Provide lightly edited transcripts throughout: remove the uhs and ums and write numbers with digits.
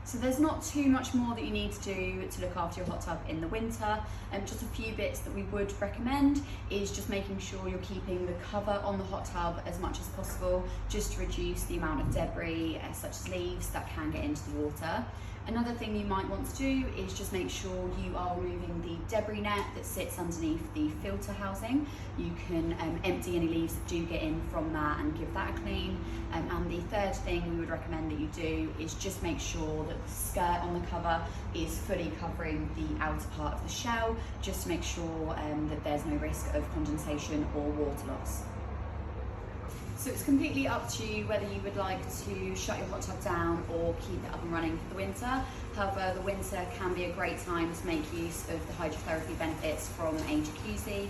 So there's not too much more that you need to do to look after your hot tub in the winter. Just a few bits that we would recommend is just making sure you're keeping the cover on the hot tub as much as possible, just to reduce the amount of debris such as leaves that can get into the water. Another thing you might want to do is just make sure you are removing the debris net that sits underneath the filter housing. You can empty any leaves that do get in from that and give that a clean. And the third thing we would recommend that you do is just make sure that the skirt on the cover is fully covering the outer part of the shell, just to make sure that there's no risk of condensation or water loss. So it's completely up to you whether you would like to shut your hot tub down or keep it up and running for the winter. However, the winter can be a great time to make use of the hydrotherapy benefits from a jacuzzi.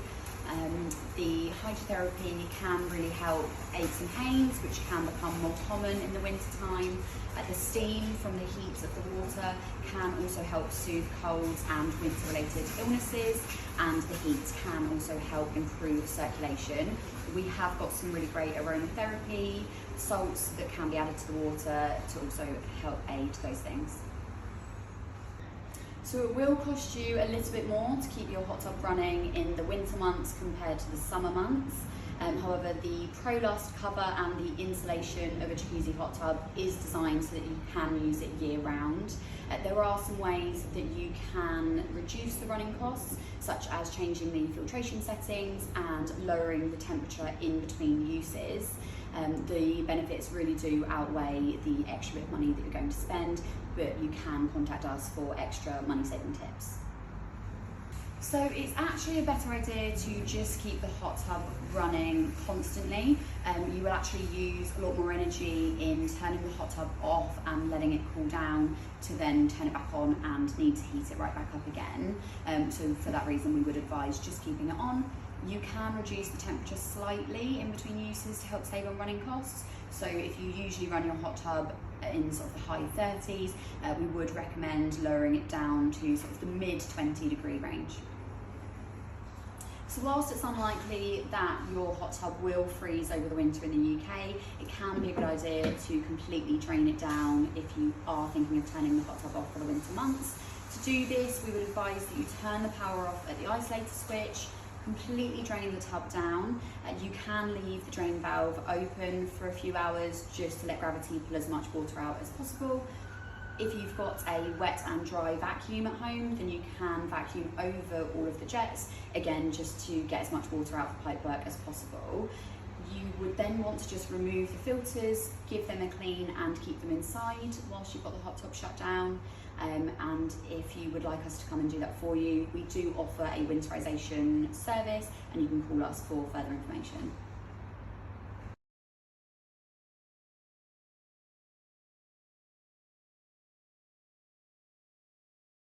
The hydrotherapy can really help aches and pains, which can become more common in the winter time. The steam from the heat of the water can also help soothe colds and winter-related illnesses, and the heat can also help improve circulation. We have got some really great aromatherapy salts that can be added to the water to also help aid those things. So it will cost you a little bit more to keep your hot tub running in the winter months compared to the summer months. However, the ProLast cover and the insulation of a jacuzzi hot tub is designed so that you can use it year round. There are some ways that you can reduce the running costs, such as changing the filtration settings and lowering the temperature in between uses. The benefits really do outweigh the extra bit of money that you're going to spend, but you can contact us for extra money-saving tips. So it's actually a better idea to just keep the hot tub running constantly. You will actually use a lot more energy in turning the hot tub off and letting it cool down to then turn it back on and need to heat it right back up again. So for that reason, we would advise just keeping it on. You can reduce the temperature slightly in between uses to help save on running costs. So if you usually run your hot tub in sort of the high 30s, we would recommend lowering it down to sort of the mid 20-degree range. So whilst it's unlikely that your hot tub will freeze over the winter in the UK, it can be a good idea to completely drain it down if you are thinking of turning the hot tub off for the winter months. To do this, we would advise that you turn the power off at the isolator switch, completely drain the tub down. You can leave the drain valve open for a few hours just to let gravity pull as much water out as possible. If you've got a wet and dry vacuum at home, then you can vacuum over all of the jets, again just to get as much water out of the pipework as possible. You would then want to just remove the filters, give them a clean and keep them inside whilst you've got the hot tub shut down. And if you would like us to come and do that for you, we do offer a winterisation service, and you can call us for further information.